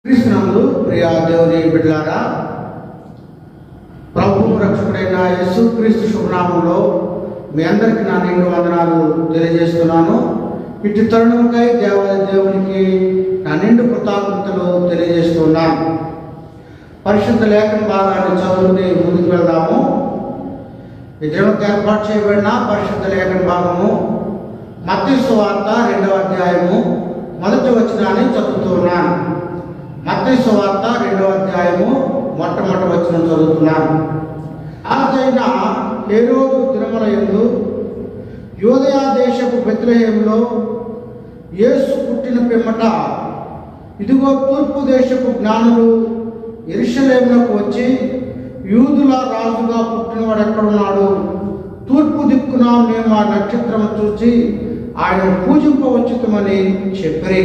క్రీస్తునందు ప్రియ దేవుని బిడ్డలారా, ప్రభువు రక్షకుడైన యేసుక్రీస్తు శుభనామంలో మీ అందరికీ నా నిండు వందనాలు తెలియజేస్తున్నాను. ఇటు తరుణంకై దేవునికి నా నిండు కృతజ్ఞతలు తెలియజేస్తున్నాను. పరిశుద్ధ లేఖన భాగాన్ని చదువుకుని ముందుకు వెళ్దాము. ఈ దినకు ఏర్పాటు చేయబడిన పరిశుద్ధ లేఖన భాగము మత్తయి సువార్త 2వ అధ్యాయము 1వ వచనాన్ని చదువుతున్నాను. మత్తయి సువార్త 2వ అధ్యాయము 1వ వచనం చదువుతున్నాను. రాజైన హేరోదు దినముల యందు యూదయ దేశపు బెత్లెహేములో యేసు పుట్టిన పిమ్మట ఇదిగో తూర్పు దేశపు జ్ఞానులు యెరూషలేమునకు వచ్చి, యూదుల రాజుగా పుట్టినవాడు ఎక్కడున్నాడు? తూర్పు దిక్కున మేము ఆ నక్షత్రం చూసి ఆయన పూజింపవచ్చుతామని చెప్పి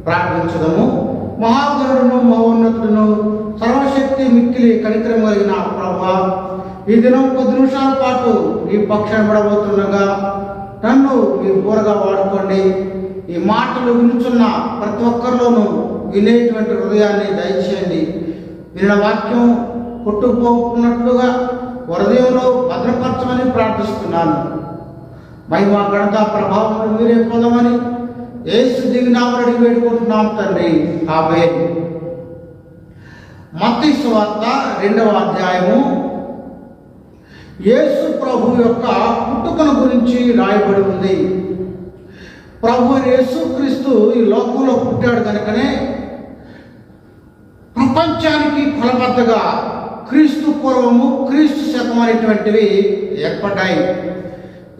ప్రార్థించదము. మహాగరుడును మహోన్నతుడును సర్వశక్తి మిక్కిలి కనికరం కలిగిన ప్రభువా, ఈ దినం 10 నిమిషాల పాటు ఈ పక్షాన్ని పడబోతుండగా నన్ను మీరు బోరగా వాడుకోండి. ఈ మాటలు వినుచున్న ప్రతి ఒక్కరిలోనూ వినేటువంటి హృదయాన్ని దయచేయండి. విన్న వాక్యం కొట్టుకుపోకున్నట్లుగా హృదయంలో భద్రపరచమని ప్రార్థిస్తున్నాను. మహిమ ఘనత ప్రభావం మీరే పొందమని యేసు దివినామని అడిగి వేడుకుంటున్నాం తండ్రి, ఆమేన్. మత్తయి సువార్త 2వ అధ్యాయము యేసు ప్రభు యొక్క పుట్టుకను గురించి రాయబడి ఉంది. ప్రభు యేసుక్రీస్తు ఈ లోకంలో పుట్టాడు కనుకనే ప్రపంచానికి కొలబద్దగా క్రీస్తు పూర్వము, క్రీస్తు శకం అనేటువంటివి ఏర్పడ్డాయి.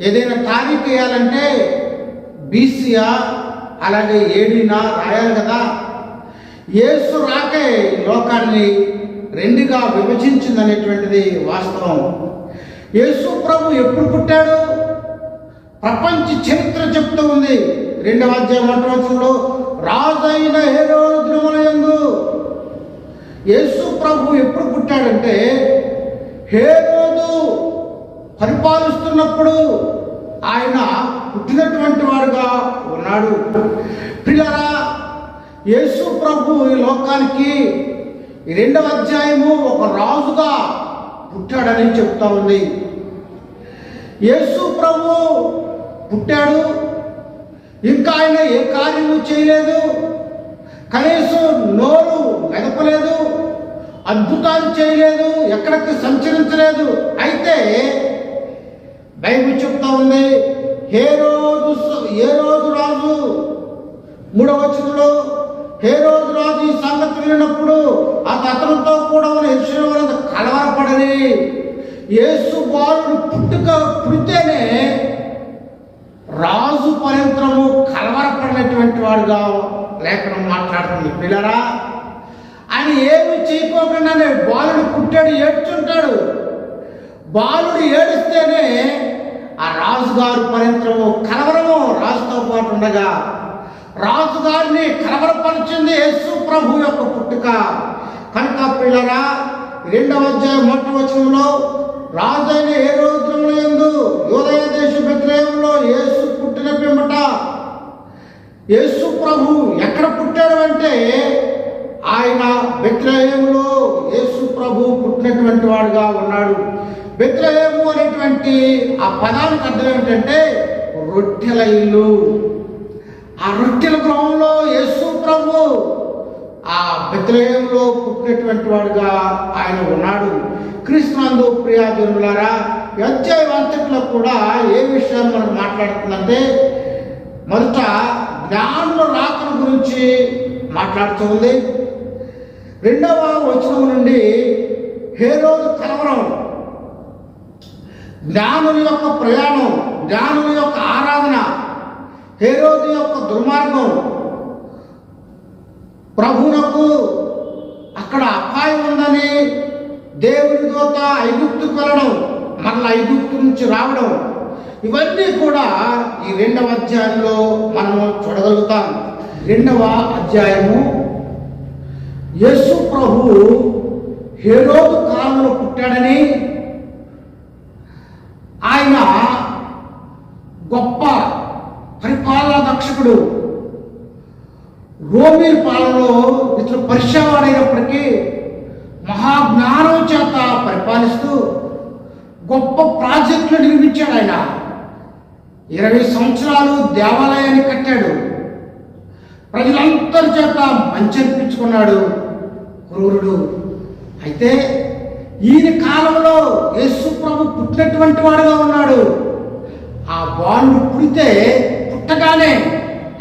ఏదైనా తారీఖు వేయాలంటే బీసీయా అలాగే ఏడీనా రాయాలి కదా. యేసు రాకే లోకాన్ని రెండుగా విభజించిందనేటువంటిది వాస్తవం. యేసు ప్రభు ఎప్పుడు పుట్టాడు? ప్రపంచ చరిత్ర చెప్తూ ఉంది. 2వ అధ్యాయం 1వ వచనంలో రాజైన హేరోదు దినముల యందు. యేసు ప్రభు ఎప్పుడు పుట్టాడంటే హేరోదు పరిపాలిస్తున్నప్పుడు ఆయన పుట్టినటువంటి వాడుగా ఉన్నాడు. ప్రియులారా, యేసు ప్రభు ఈ లోకానికి ఈ 2వ అధ్యాయము ఒక రాజుగా పుట్టాడని చెప్తా ఉంది. యేసు ప్రభు పుట్టాడు, ఇంకా ఆయన ఏ కార్యము చేయలేదు, కనీసం నోరు మెదపలేదు, అద్భుతాలు చేయలేదు, ఎక్కడికి సంచరించలేదు. అయితే బైబిల్ చెప్తా ఉంది, హేరోదు రాజు 3వ వచనంలో హేరోదు రాజు ఈ సంగతి విన్నప్పుడు అతనితో కూడా ఉన్న యెరూషలేమునందు కలవరపడని యేసు బాలుడు పుడితేనే రాజు పర్యంతరము కలవరపడినటువంటి వాడుగా లేఖనం మాట్లాడుతుంది. పిల్లరా, ఆయన ఏమి చేయకోకుండానే బాలుడు పుట్టాడు, ఏడ్చుంటాడు. బాలుడు ఏడిస్తేనే ఆ రాజుగారు పర్యంతరము కలవరము రాజుతో పాటు ఉండగా రాజుగారిని కలవరపరిచింది యేసు ప్రభు యొక్క పుట్టుక. కనుక పిల్లరా, 2వ అధ్యాయం 1వ వచనంలో రాజైన హేరోదు దినముల యందు యూదయ దేశ బెత్లెహేములో యేసు పుట్టిన పిమ్మట. యేసు ప్రభు ఎక్కడ పుట్టాడు అంటే ఆయన బెత్లెహేములో యేసు ప్రభు పుట్టినటువంటి వాడుగా ఉన్నాడు. బెత్లెహేము అనేటువంటి ఆ పదానికి అర్థం ఏమిటంటే రొట్టెల ఇల్లు. ఆ రొట్టెల గృహంలో యేసు ప్రభు ఆ బెత్లెహేములో పుట్టినటువంటి వాడుగా ఆయన ఉన్నాడు. క్రీస్తునందు ప్రియ జనులారా, ఈ అధ్యాయం అంతట్లో కూడా ఏ విషయాన్ని మనం మాట్లాడుతుందంటే మొదట జ్ఞానుల రాకడ గురించి మాట్లాడుతూ ఉంది. 2వ వచనం నుండి హేరోదు కలవరం, జ్ఞానుల యొక్క ప్రయాణం, జ్ఞానుల యొక్క ఆరాధన, హేరోదు యొక్క దుర్మార్గం, ప్రభువునకు అక్కడ అపాయం ఉందని దేవుని దూత ఐగుప్తుకు వెళ్ళడం, మరలా ఐగుప్తు నుంచి రావడం, ఇవన్నీ కూడా ఈ 2వ అధ్యాయంలో మనము చూడగలుగుతాం. 2వ అధ్యాయము యేసు ప్రభు హేరోదు కాలంలో పుట్టాడని, ఆయన గొప్ప పరిపాలనా దక్షకుడు, రోమీ పాలనలో సంవత్సరం పరిచయవాడైనప్పటికీ మహాజ్ఞానం చేత పరిపాలిస్తూ గొప్ప ప్రాజెక్టులు నిర్మించాడు. ఆయన 20 సంవత్సరాలు దేవాలయాన్ని కట్టాడు. ప్రజలందరి చేత మంచి అనిపించుకున్నాడు క్రూరుడు. అయితే ఈయన కాలంలో యేసు ప్రభు పుట్టినటువంటి వాడుగా ఉన్నాడు. ఆ బాలుడు పుట్టగానే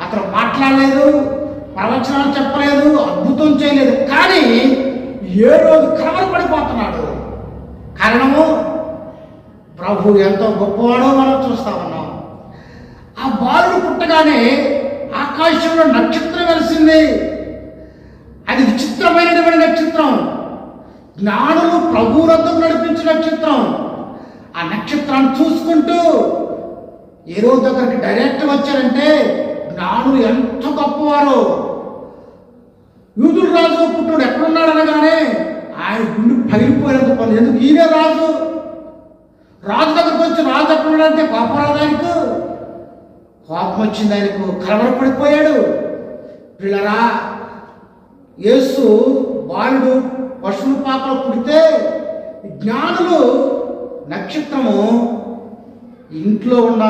అతను మాట్లాడలేదు, ప్రవచనాలు చెప్పలేదు, అద్భుతం చేయలేదు. కానీ ఏ రోజు కలవరపడిపోతున్నాడు. కారణము ప్రభు ఎంతో గొప్పవాడో మనం చూస్తా ఉన్నాం. ఆ బాలుడు పుట్టగానే ఆకాశంలో నక్షత్రం వెలిసింది. అది విచిత్రమైనటువంటి నక్షత్రం, జ్ఞానులు ప్రభు వద్దకు నడిపించిన నక్షత్రం. ఆ నక్షత్రాన్ని చూసుకుంటూ ఏ రోజు దగ్గరికి డైరెక్ట్ వచ్చారంటే జ్ఞానులు ఎంత గొప్పవారో. యూదుల రాజు పుట్టుడు ఎక్కడున్నాడు అనగానే ఆయన గుండె పగిలిపోయినంత పని. ఎందుకు ఈయనే రాజు దగ్గరకు వచ్చి రాజు ఎక్కడున్నాడంటే పాపరాదానికి కోపం వచ్చింది. ఆయనకు కలవరపడిపోయాడు. పిల్లరా, యేసు బాలుడు పశువుల పాకలో పుడితే జ్ఞానులు నక్షత్రము ఇంట్లో ఉన్న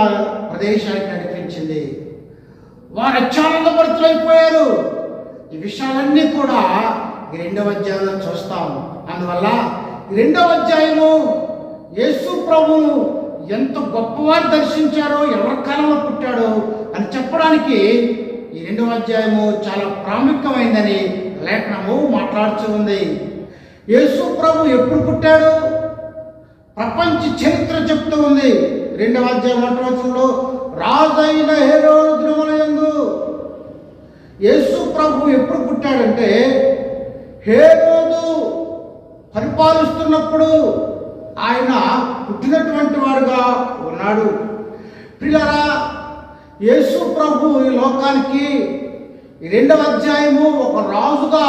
ప్రదేశానికి నడిపించింది. వారు అత్యానందభరితులైపోయారు. ఈ విషయాలన్నీ కూడా ఈ 2వ అధ్యాయంలో చూస్తాం. అందువల్ల ఈ 2వ అధ్యాయము యేసు ప్రభువు ఎంత గొప్పవారు దర్శించారో, ఎవరి కాలంలో పుట్టాడో అని చెప్పడానికి ఈ 2వ అధ్యాయము చాలా ప్రాముఖ్యమైందని లేఖనము మాట్లాడుతూ ఉంది. యేసు ప్రభు ఎప్పుడు పుట్టాడు? ప్రపంచ చరిత్ర చెప్తూ ఉంది. 2వ అధ్యాయం 1వ వచనంలో రాజైన హేరోదు దినములందు యేసు ప్రభు ఎప్పుడు పుట్టాడంటే హేరోదు పరిపాలిస్తున్నప్పుడు ఆయన పుట్టినటువంటి వాడుగా ఉన్నాడు. పిల్లరా, యేసు ప్రభు ఈ లోకానికి ఈ 2వ అధ్యాయము ఒక రాజుగా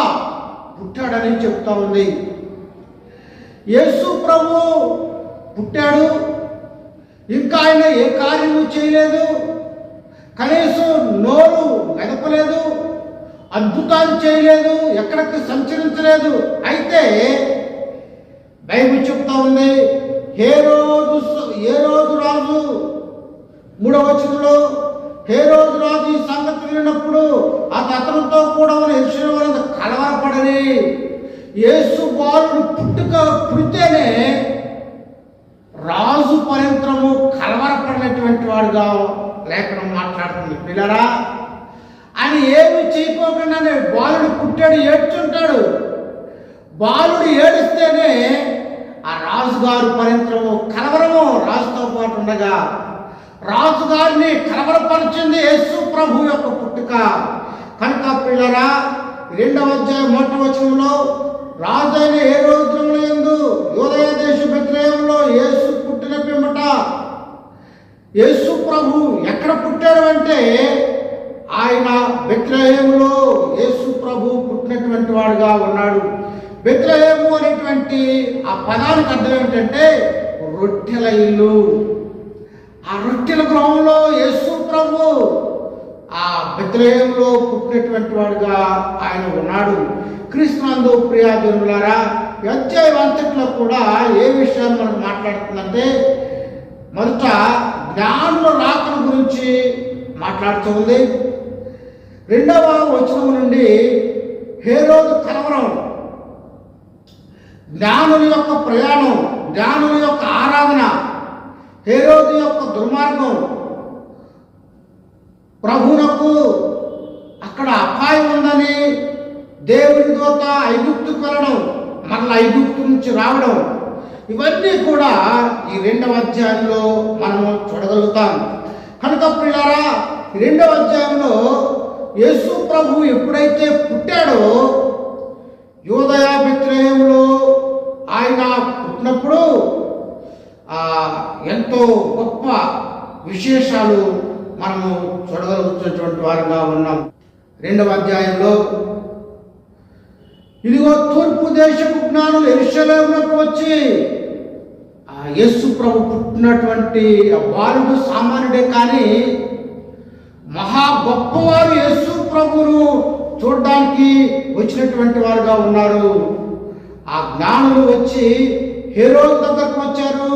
పుట్టాడని చెప్తా ఉంది. యేసు ప్రభు పుట్టాడు, ఇంకా ఆయన ఏ కార్యము చేయలేదు, కనీసం నోరు మెదపలేదు, అద్భుతాలు చేయలేదు, ఎక్కడికి సంచరించలేదు. అయితే బైబిల్ చెప్తా ఉంది, హేరోదు రాజు 3వ వచనంలో హేరోదు రాజు ఈ సంగతి విన్నప్పుడు అతనితో కూడా ఉన్న యెరూషలేమునందు కలవరపడని. యేసు బాలుడు పుడితేనే రాజు పర్యంతరము కలవరపడినటువంటి వాడుగా లేఖనం మాట్లాడుతుంది. పిల్లరా, ఆయన ఏమి చేయకోకుండానే బాలుడు పుట్టాడు, ఏడ్చుంటాడు. బాలుడు ఏడిస్తేనే ఆ రాజుగారు పర్యంతరము కలవరము రాజుతో పాటు ఉండగా రాజుగారిని కలవరపరిచింది యేసు ప్రభు యొక్క పుట్టుక. కనుక పిల్లరా, 2వ అధ్యాయం 1వ వచనంలో రాజైన హేరోదు దినములందు యూదయ దేశ బెత్లెహేములో యేసు పుట్టిన పిమ్మట, యేసు ప్రభు ఎక్కడ పుట్టాడు అంటే ఆయన బెత్లెహేములో యేసు ప్రభు పుట్టినటువంటి వాడుగా ఉన్నాడు. బెత్లెహేము అనేటువంటి ఆ పదానికి అర్థం ఏమిటంటే రొట్టెల ఇల్లు. ఆ రొట్టెల గృహంలో యేసు ప్రభు ఆ బెత్లెహేములో పుట్టినటువంటి వాడుగా ఆయన ఉన్నాడు. క్రీస్తునందు ప్రియజనులారా, ఈ అధ్యాయం అంతట్లో కూడా ఏ విషయాన్ని మనకు మాట్లాడుతుందంటే మొదట జ్ఞానుల రాకడ గురించి మాట్లాడుతూ ఉంది. 2వ వచనం నుండి హేరోదు కలవరం, జ్ఞానుల యొక్క ప్రయాణం, జ్ఞానుల యొక్క ఆరాధన, హేరోదు యొక్క దుర్మార్గం, ప్రభువునకు అక్కడ అపాయం ఉందని దేవుని దూత ఐగుప్తుకు వెళ్ళడం, మళ్ళీ ఐగుప్తు నుంచి రావడం, ఇవన్నీ కూడా ఈ 2వ అధ్యాయంలో మనము చూడగలుగుతాం. కనుక పిల్లరా, 2వ అధ్యాయంలో యేసు ప్రభు ఎప్పుడైతే పుట్టాడో యూదయ బెత్లెహేములో ఆయన పుట్టినప్పుడు ఎంతో గొప్ప విశేషాలు మనము చూడగలుగుతున్నటువంటి వారుగా ఉన్నాం. 2వ అధ్యాయంలో ఇదిగో తూర్పు దేశపు జ్ఞానులు యెరూషలేమునకు వచ్చి యేసు ప్రభు పుట్టినటువంటి బాలుడు సామాన్యుడే కానీ మహా గొప్పవారు యేసు ప్రభును చూడడానికి వచ్చినటువంటి వారుగా ఉన్నారు. ఆ జ్ఞానులు వచ్చి హేరోదు దగ్గరకు వచ్చారు.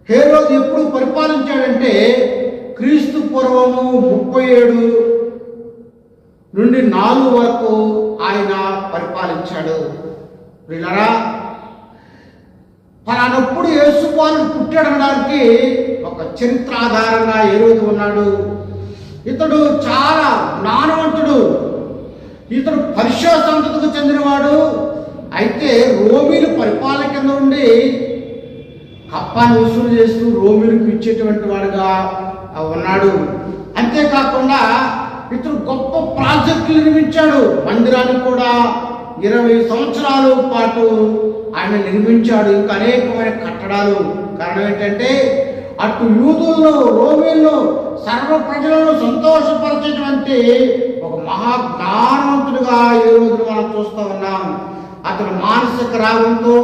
హేరోదు ఎప్పుడు పరిపాలించాడంటే క్రీస్తు పూర్వము 37 నుండి 4 వరకు ఆయన పరిపాలించాడు. వీళ్ళరా పలానప్పుడు యేసు బాలుడు పుట్టాడనడానికి ఒక చరిత్ర ఆధారంగా హేరోదు ఉన్నాడు. ఇతడు చాలా జ్ఞానవంతుడు. ఇతడు పర్షియా సంతతికి చెందినవాడు. అయితే రోమీలు పరిపాలన కింద ఉండి కప్పాన్ని వసూలు చేస్తూ రోమీలకు ఇచ్చేటువంటి వాడుగా ఉన్నాడు. అంతేకాకుండా ఇతడు గొప్ప ప్రాజెక్టులు నిర్మించాడు. మందిరాన్ని కూడా 20 సంవత్సరాల పాటు ఆయన నిర్మించాడు. ఇంకా అనేకమైన కట్టడాలు. కారణం ఏంటంటే అటు యూదులను, రోమీలను, సర్వ ప్రజలను సంతోషపరిచేటువంటి ఒక మహాజ్ఞానవంతుడిగా ఈ రోజున మనం చూస్తూ ఉన్నాం. అతను మానసిక రాగంతో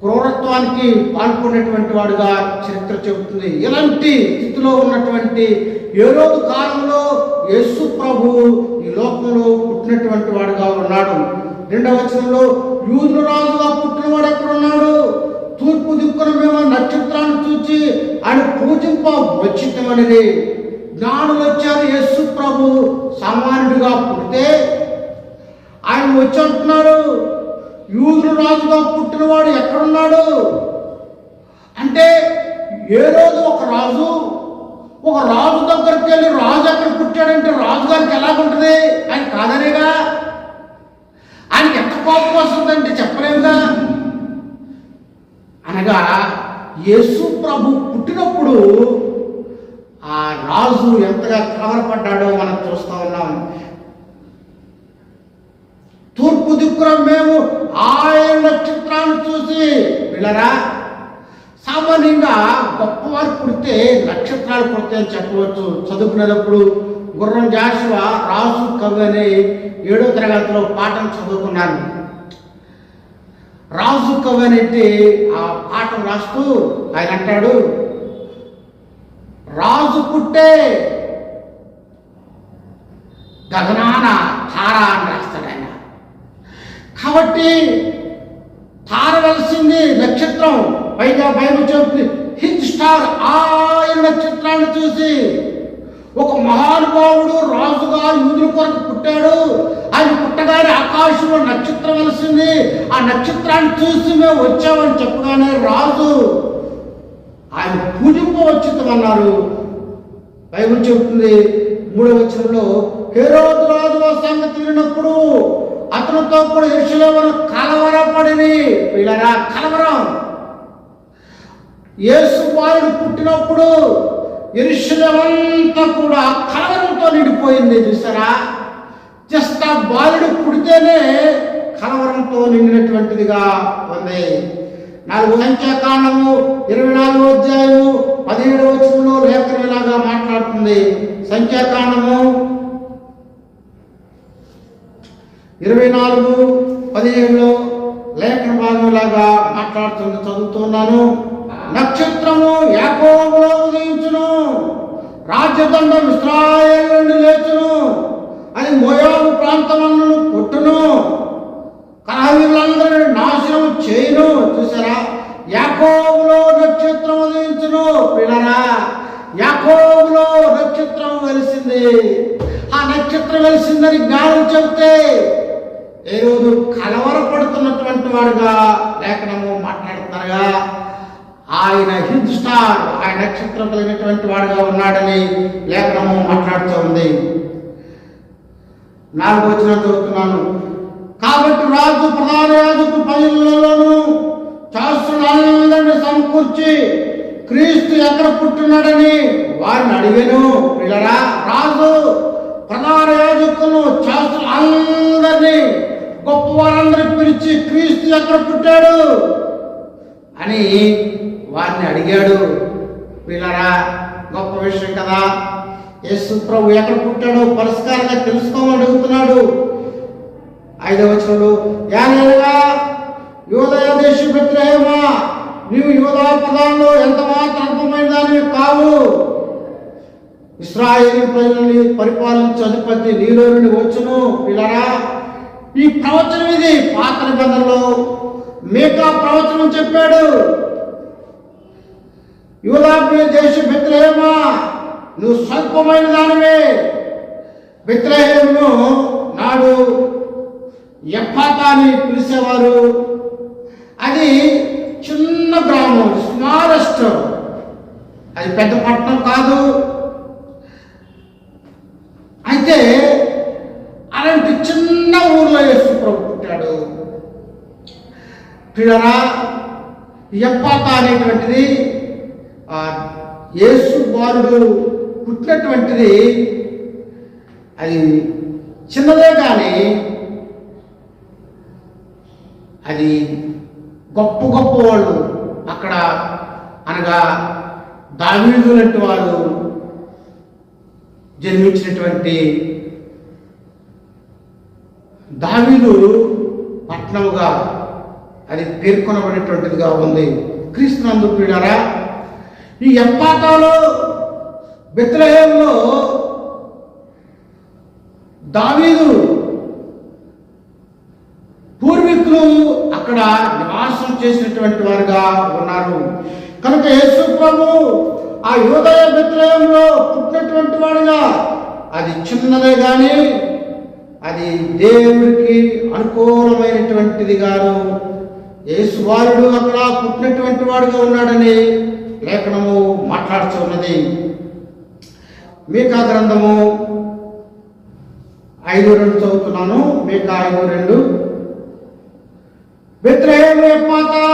క్రూరత్వానికి పాల్పడినటువంటి వాడుగా చరిత్ర చెబుతుంది. ఇలాంటి స్థితిలో ఉన్నటువంటి హేరోదు కాలంలో యేసు ప్రభు ఈ లోకంలో పుట్టినటువంటి వాడుగా ఉన్నాడు. 2వ వచనంలో యూదుల రాజుగా పుట్టినవాడు ఎక్కడున్నాడు? తూర్పు దిక్కున మేము నక్షత్రాన్ని చూచి ఆయన పూజింప వచ్చితమనేది. జ్ఞానులు వచ్చారు. యేసు ప్రభు సామాన్యుడిగా పుడితే ఆయన వచ్చి అంటున్నాడు, యూదుల రాజుగా పుట్టినవాడు ఎక్కడున్నాడు అంటే హేరోదు ఒక రాజు దగ్గరికి వెళ్ళి రాజు ఎక్కడ పుట్టాడంటే రాజుగారికి ఎలాగుంటుంది? ఆయన కాదనేగా. ఆయనకి ఎంత కోపం వస్తుందంటే చెప్పలేముగా. అనగా యేసు ప్రభు పుట్టినప్పుడు ఆ రాజు ఎంతగా కలవరపడ్డాడో మనం చూస్తూ ఉన్నాం. తూర్పు దిక్కున మేము ఆయన నక్షత్రాన్ని చూసి వీళ్ళరా సామాన్యంగా గొప్పవారు పుడితే నక్షత్రాలు పుడతాయని చెప్పవచ్చు. చదువుకునేటప్పుడు గుర్రం జాషువా రాజు కవి అనే 7వ తరగతిలో పాఠం చదువుకున్నాను. రాజు కవి అనేది ఆ పాఠం రాస్తూ ఆయన అంటాడు, రాజు పుట్టే గగనాన తార అని రాస్తాడు ఆయన. కాబట్టి తారవలసింది నక్షత్రం. పైగా బైబిల్ చెబుతుంది హిజ్ స్టార్. ఆయన నక్షత్రాన్ని చూసి ఒక మహానుభావుడు రాజుగా యూదుల కొరకు పుట్టాడు. ఆయన పుట్టగానే ఆకాశంలో నక్షత్రం వెలిసింది. ఆ నక్షత్రాన్ని చూసి మేము వచ్చామని చెప్పగానే రాజు ఆయన పూజింపవచ్చితమన్నారు. బైబిల్ చెబుతుంది 3వ వచనంలో హేరోదు రాజు ఆ సంగతి విన్నప్పుడు అతనితో కూడా యెరూషలేములో కలవరపడిని. వీళ్ళరా కలవరం. యేసు బాలుడు పుట్టినప్పుడు యెరూషలేమంతా కూడా కలవరంతో నిండిపోయింది. చూసారా? జస్ట్ ఆ బాలుడు పుడితేనే కలవరంతో నిండినటువంటిదిగా ఉంది. 4వ సంఖ్యాకాండము 24వ అధ్యాయము 17వ వచనంలో లేఖనం ఇలాగా మాట్లాడుతుంది. సంఖ్యాకాండము 24:17లో లేఖన భాగంలాగా మాట్లాడుతుంది. చదువుతున్నాను. నక్షత్రము యాకోబులో ఉదయించును, రాజ్యదండం ఇశ్రాయేలు నుండి లేచును, అది మోయాబు ప్రాంతములను కొట్టును, కలహవీరులందరినీ నాశనం చేయును. చూసారా? యాకోబులో నక్షత్రం ఉదయించును. పిల్లరా, యాకోబులో నక్షత్రం వెలిసింది. ఆ నక్షత్రం వెలిసిందని జ్ఞానం చెబితే ఏ రోజు కలవరపడుతున్నటువంటి వాడుగా లేఖనము మాట్లాడుతున్నారుగా. ఆయన హిజ్ స్టార్, ఆయన నక్షత్రం కలిగినటువంటి వాడుగా ఉన్నాడని లేఖనము మాట్లాడుతూ ఉంది. 4వ వచనం చదువుతున్నాను. కాబట్టి రాజు ప్రధాన యాజకు పనులలోను శాస్త్రులందరినీ సమకూర్చి క్రీస్తు ఎక్కడ పుట్టినాడని వారిని అడిగాను. పిల్లరా, రాజు ప్రధాన యాజకులను శాస్త్రులందరినీ గొప్పవారందరినీ పిలిచి క్రీస్తు ఎక్కడ పుట్టాడు అని వారిని అడిగాడు. పిల్లరా, గొప్ప విషయం కదా. యేసు ప్రభు ఎక్కడ పుట్టాడో పరిష్కారంగా తెలుసుకోమని అడుగుతున్నాడు. 5వ వచనంలో యానేలుగా యూదయ దేశం బెత్లెహేమా, నీవు యూదా ప్రధానంలో ఎంత మాత్రం అల్పమైన దానివి కావు. ఇశ్రాయేలు ప్రజల్ని పరిపాలించే అధిపతి నీలో నుండి వచ్చును. పిల్లరా, ఈ ప్రవచనం ఇది పాత నిబంధనలో మీకా ప్రవచనం చెప్పాడు. యూదా దేశ బెత్లెహేమా, నువ్వు స్వల్పమైన దానివే. బెత్లెహేమును నాడు ఎఫ్రాతా అని పిలిచేవారు. అది చిన్న గ్రామం, స్మాలెస్ట్. అది పెద్ద పట్టణం కాదు. అయితే అలాంటి చిన్న ఊర్లో యేసు ప్రభు పుట్టాడు. పిల్లరా, ఎఫ్రాతా అనేటువంటిది యేసు బాలుడు పుట్టినటువంటిది అది చిన్నదే, కానీ అది గొప్ప గొప్ప వాళ్ళు అక్కడ, అనగా దావీదు లాంటి వారు జన్మించినటువంటి దావీదు పట్టణముగా అది పేర్కొనబడినటువంటిదిగా ఉంది. క్రీస్తునందు ప్రియులారా, ఈ ఎఫ్రాతాలో బెత్లెహేములో దావీదు పూర్వీకులు అక్కడ నివాసం చేసినటువంటి వారుగా ఉన్నారు. కనుక యేసు ప్రభు ఆ యూదయ బెత్లెహేములో పుట్టినటువంటి వాడుగా, అది చిన్నదే కానీ అది దేవుడికి అనుకూలమైనటువంటిది కాదు. యేసు బాలుడు అక్కడ పుట్టినటువంటి వాడుగా ఉన్నాడని లేఖనము మాట్లాడుతూ ఉన్నది. మీకా గ్రంథము 5:2 చదువుతున్నాను. మీకా 5:2, బెత్లెహేము ఎఫ్రాతా,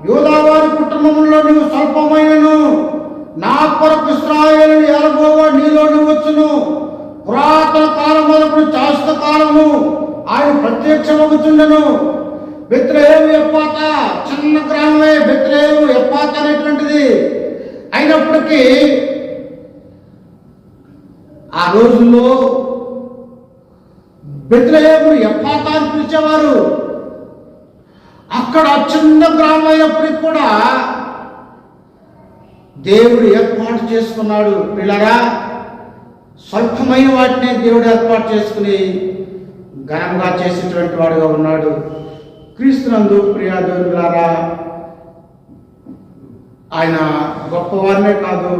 యూదా వారి కుటుంబంలో నువ్వు స్వల్పమైనను, నా కొరకు ఇశ్రాయేలును ఏలబోవాడు నీలోని వచ్చును. పురాతన కాలం మొదలు శాశ్వత కాలము ఆయన ప్రత్యక్షమవుతుండెను. బెత్లెహేము ఎఫ్రాతా చిన్న గ్రామమే. బెత్లెహేము ఎఫ్రాతా అనేటువంటిది అయినప్పటికీ ఆ రోజుల్లో బెత్లెహేము ఎఫ్రాతా అని పిలిచేవారు. అక్కడ చిన్న గ్రామం అయినప్పటికీ కూడా దేవుడు ఏర్పాటు చేసుకున్నాడు. పిల్లరా, స్వల్పమైన వాటినే దేవుడు ఏర్పాటు చేసుకుని ఘనంగా చేసేటువంటి వాడుగా ఉన్నాడు. క్రీస్తునందు ప్రియ దేవులారా, ఆయన గొప్పవారినే కాదు,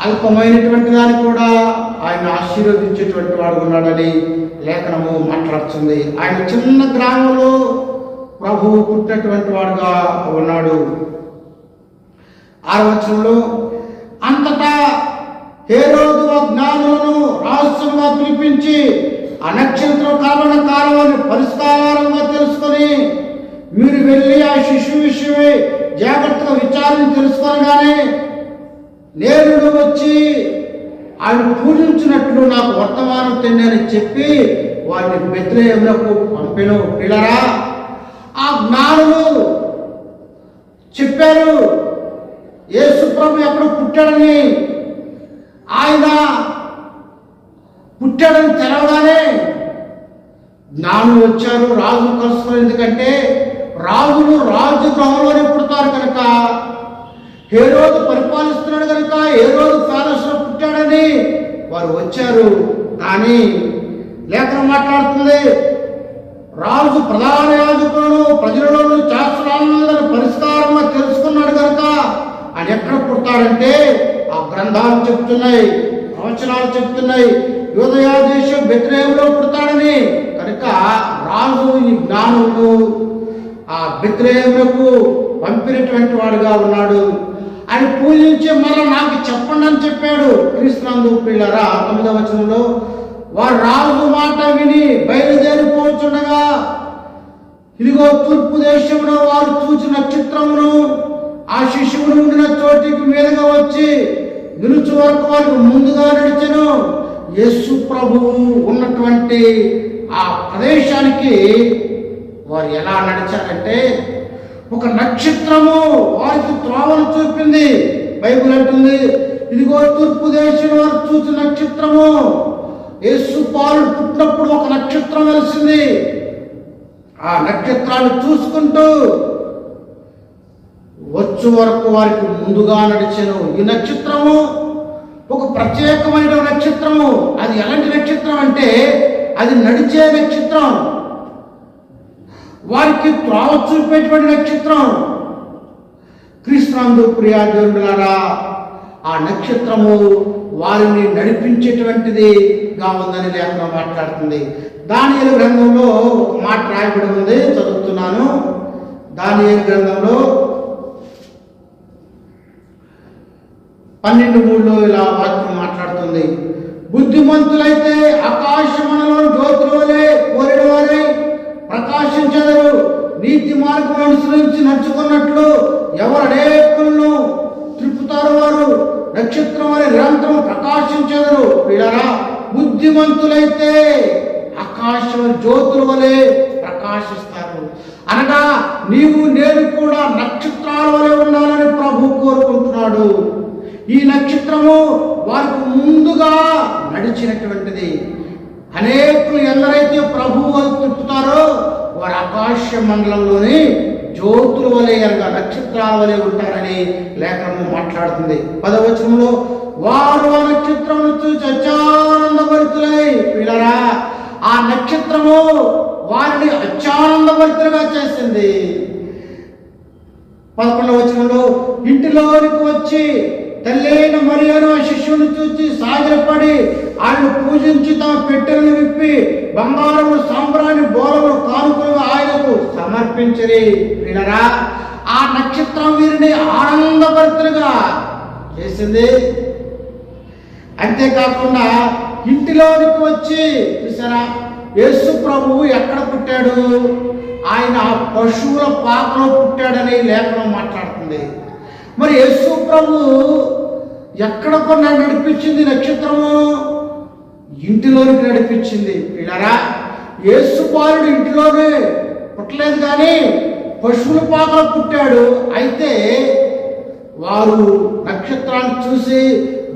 అల్పమైనటువంటి దాన్ని కూడా ఆయన ఆశీర్వదించేటువంటి వాడు ఉన్నాడని లేఖనము మాట్లాడుతుంది. ఆయన చిన్న గ్రామంలో ప్రభువు పుట్టినటువంటి వాడుగా ఉన్నాడు. 6వ వచనంలో, అంతటా హేరోదు జ్ఞానులను రహస్యంగా పిలిపించి ఆ నక్షత్రం కాలాన్ని పరిష్కారంగా తెలుసుకొని, మీరు వెళ్ళి ఆ శిశువు విషయమై జాగ్రత్తగా విచారణ తెలుసుకోనగానే నేను వచ్చి ఆయన పూజించినట్లు నాకు వర్తమానం తెండి చెప్పి వారిని బెత్లెహేమునకు పంపెను. పిల్లరా, ఆ జ్ఞానులు చెప్పారు యేసు ప్రభు ఎక్కడ పుట్టాడని. ఆయన పుట్టాడని తెలవగానే జ్ఞానులు వచ్చారు, రాజును కలుసుకున్నారు. ఎందుకంటే రాజులు రాజు గృహంలోనే పుడతారు కనుక, హేరోదు పరిపాలిస్తున్నాడు కనుక హేరోదు ప్యాలెస్లో పుట్టాడని వారు వచ్చారు. కానీ లేఖనం మాట్లాడుతుంది, రాజు ప్రధాన యాజకులను ప్రజలలో శాస్త్రాలను పరిష్కారంగా తెలుసుకున్నాడు కనుక ఆయన ఎక్కడ పుడతాడంటే ఆ గ్రంథాలు చెప్తున్నాయి, ప్రవచనాలు చెప్తున్నాయి, యూదయ దేశం బెత్లెహేములో పుడతాడని. కనుక రాజు ఈ జ్ఞానులు ఆ బెత్లెహేములకు పంపినటువంటి వాడుగా ఉన్నాడు. ఆయన పూజించి మళ్ళీ నాకు చెప్పండి అని చెప్పాడు. క్రీస్తునందు ప్రియులారా, 9వ వచనంలో, వారు రాజు మాట విని బయలుదేరిపోతుండగా ఇదిగో తూర్పు దేశంలో వారు చూసి నక్షత్రమును ఆ శిశువును ఉండిన చోటికి మీదుగా వచ్చి నిలుచు వరకు వారికి ముందుగా నడిచెను. యేసు ప్రభువు ఉన్నటువంటి ఆ ప్రదేశానికి వారు ఎలా నడిచారంటే, ఒక నక్షత్రము వారికి త్రోవను చూపింది. బైబిల్ అంటుంది, ఇదిగో తూర్పు దేశం వారు చూసిన నక్షత్రము. యేసు పాలు పుట్టినప్పుడు ఒక నక్షత్రం వెలిసింది. ఆ నక్షత్రాన్ని చూసుకుంటూ వచ్చు వరకు వారికి ముందుగా నడిచెను. ఈ నక్షత్రము ఒక ప్రత్యేకమైన నక్షత్రము. అది ఎలాంటి నక్షత్రం అంటే అది నడిచే నక్షత్రం, వారికి త్రోవ చూపేటువంటి నక్షత్రం. క్రీస్తునందు ప్రియా దేవులారా, ఆ నక్షత్రము వారిని నడిపించేటువంటిదిగా ఉందని లేఖనం మాట్లాడుతుంది. దానియేలు గ్రంథంలో ఒక మాట రాయబడి ఉంది, చదువుతున్నాను. దానియేలు గ్రంథంలో 12:3 ఇలా వాక్యం మాట్లాడుతుంది. బుద్ధిమంతులైతే ఆకాశమనలో జ్యోతుల వలె కోరిన వారై ప్రకాశించెదరు. నీతి మార్గం అనుసరించి నడుచుకున్నట్లు ఎవరు అనేకులను త్రిప్పుతారు వారు నక్షత్రం వలె నిరంతరం ప్రకాశించెదరు. పిల్లరా, బుద్ధిమంతులైతే ఆకాశం జ్యోతుల వలె ప్రకాశిస్తారు. అనగా నీవు నేను కూడా నక్షత్రాల వలె ఉండాలని ప్రభు కోరుకుంటున్నాడు. ఈ నక్షత్రము వారికి ముందుగా నడిచినటువంటిది. అనేకులు ఎందరైతే ప్రభువు తిప్పుతారో వారు ఆకాశ మండలంలోని జ్యోతుల వలె అనగా నక్షత్రాల వలె ఉంటారని లేఖనము మాట్లాడుతుంది. 10వ వచనంలో వారు ఆ నక్షత్రమును చూసి అత్యానందభరితులై, పిల్లరా, ఆ నక్షత్రము వారిని అత్యానందభరితులుగా చేసింది. 11వ వచనంలో ఇంటిలోనికి వచ్చి తల్లైన మరియను ఆ శిష్యుని చూచి సాగిలపడి ఆయన పూజించి తమ పెట్టెలను విప్పి బంగారము సాంబ్రాణి బోలము కానుకలుగా ఆయనకు సమర్పించరి. వినరా, ఆ నక్షత్రం వీరిని ఆనందభరితులుగా చేసింది. అంతేకాకుండా ఇంటిలోనికి వచ్చి, చూసారా, యేసు ప్రభువు ఎక్కడ పుట్టాడు? ఆయన పశువుల పాకలో పుట్టాడని లేఖనం మాట్లాడుతుంది. మరి యేసు ప్రభు ఎక్కడ కొన్నా నడిపించింది నక్షత్రము? ఇంటిలోనికి నడిపించింది. పిల్లరా, యేసు బాలుడు ఇంటిలోనే పుట్టలేదు కానీ పశువుల పాకలో పుట్టాడు. అయితే వారు నక్షత్రాన్ని చూసి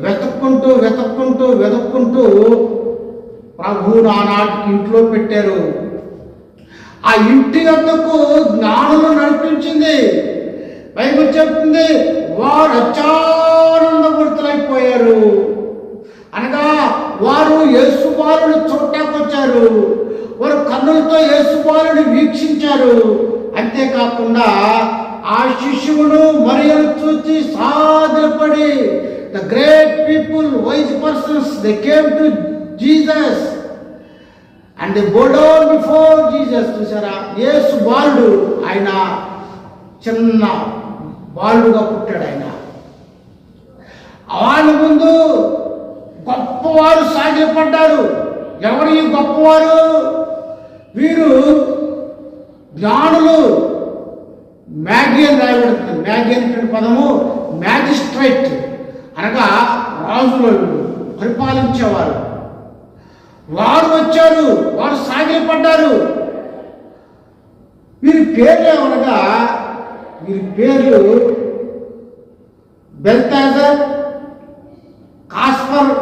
వెతుక్కుంటూ ప్రభువును ఆనాటికి ఇంట్లో పెట్టారు. ఆ ఇంటి వద్దకు జ్ఞానులు నడిపించింది. బైబిల్ చెప్తుంది, వారు అత్యానందభరితులైపోయారు. అనగా వారు యేసు బాలుని చూడటానికి వచ్చారు. వారు కన్నులతో యేసు బాలుని వీక్షించారు. అంతేకాకుండా ఆ శిష్యువును మరియను చూసి సాగిలపడి, the great people, wise persons, they came to Jesus and they బో డౌన్ బిఫోర్ జీసస్. చూసారా, యేసు బాలుడు ఆయన చిన్న బాలుడుగా పుట్టాడు. ఆయన వాళ్ళ ముందు గొప్పవారు సాగిలపడ్డారు. ఎవరు ఈ గొప్పవారు? వీరు జ్ఞానులు. మ్యాగియన్ రాయబడుతుంది. మ్యాగియన్ అనే పదము మ్యాజిస్ట్రేట్ అనగా రాజులు, పరిపాలించేవారు. వారు వచ్చారు, వారు సాగిలపడ్డారు. వీరి పేర్లు ఏమనగా, వీరి పేర్లు బెల్తాజర్, కాస్పర్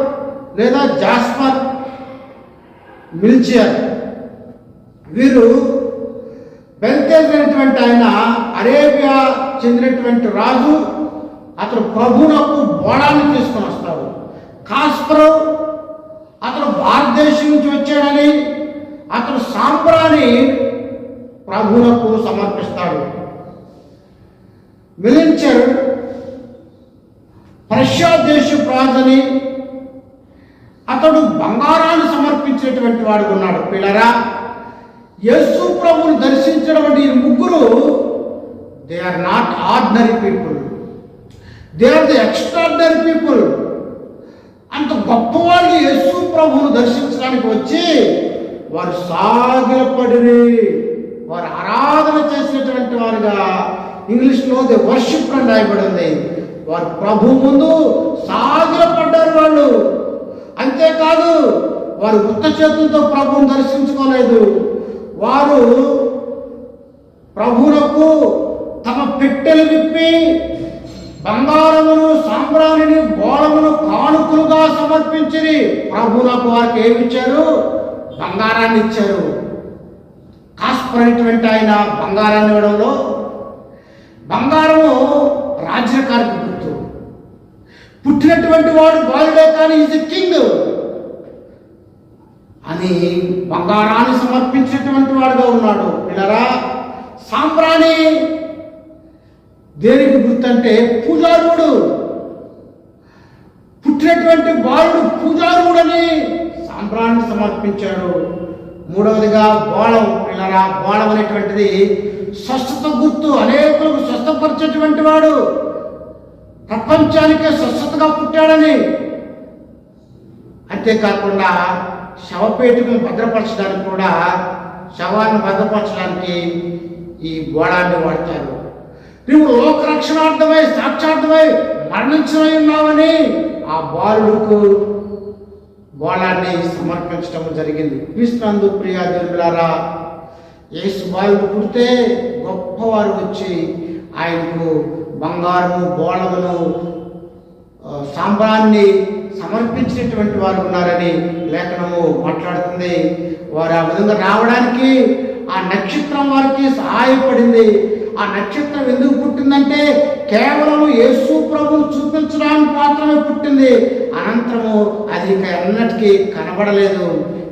లేదా జాస్పర్, మిల్చియర్. వీరు బెల్తాజర్ అనేటువంటి ఆయన అరేబియా చెందినటువంటి రాజు. అతను ప్రభువునకు బోళాన్ని తీసుకొని వస్తాడు. కాస్పరు అతను భారతదేశం నుంచి వచ్చాడని అతను సాంబ్రాన్ని ప్రభువునకు సమర్పిస్తాడు. మిలించర్ రష్యా దేశపు రాజని, అతడు బంగారాన్ని సమర్పించేటువంటి వాడు ఉన్నాడు. పిల్లరా, యేసు ప్రభువును దర్శించడం ఈ ముగ్గురు, they are not ordinary people, they are the extraordinary people. అంత గొప్పవాళ్ళు యేసు ప్రభువును దర్శించడానికి వచ్చి వారు సాగిలపడి వారు ఆరాధన చేసినటువంటి వారుగా, ఇంగ్లీష్లో ది వర్షిప్ అని రాయబడింది. వారు ప్రభు ముందు సాగిలపడ్డారు వాళ్ళు. అంతేకాదు, వారు ఉత్త చేతులతో ప్రభువును దర్శించుకోలేదు. వారు ప్రభువులకు తమ పెట్టెలు విప్పి బంగారమును సాంబ్రాణిని బోళమును కానుకలుగా సమర్పించి ప్రభువులకు వారికి ఏమిచ్చారు? బంగారాన్ని ఇచ్చారు. కాస్పర్ అనేటువంటి ఆయన బంగారాన్ని ఇవ్వడంలో, బంగారము రాజ్యకారికి గుర్తు. పుట్టినటువంటి వాడు బాలుడే కానీ ఈజ్ ఎ కింగ్ అని బంగారాన్ని సమర్పించినటువంటి వాడుగా ఉన్నాడు. పిల్లరా, సాంబ్రాణి దేనికి గుర్తంటే పూజారుడు. పుట్టినటువంటి బాలుడు పూజారుడని సాంబ్రాన్ని సమర్పించాడు. మూడవదిగా బోళం. పిల్లరా, బోళం అనేటువంటిది స్వస్థత గుర్తు. అనేకులకు స్వస్థపరిచేటువంటి వాడు, ప్రపంచానికే స్వస్థతగా పుట్టాడని. అంతేకాకుండా శవపేటును భద్రపరచడానికి కూడా, శవాన్ని భద్రపరచడానికి ఈ బోళాన్ని వాడతారు. నువ్వు లోకరక్షణార్థమై సాక్షార్థమై మరణించమై ఉన్నావని ఆ బాలుడుకు బోళాన్ని సమర్పించడం జరిగింది. క్రీస్తునందు ప్రియ దేవులారా, యేసు బాలుడు పుడితే గొప్పవారు వచ్చి ఆయనకు బంగారము, బోళమును, సాంబ్రాన్ని సమర్పించినటువంటి వారు ఉన్నారని లేఖనము మాట్లాడుతుంది. వారు ఆ విధంగా రావడానికి ఆ నక్షత్రం వారికి సహాయపడింది. ఆ నక్షత్రం ఎందుకు పుట్టిందంటే కేవలం యేసు ప్రభువును చూపించడానికి మాత్రమే పుట్టింది. అనంతరము అది ఇక ఎన్నటికీ కనబడలేదు.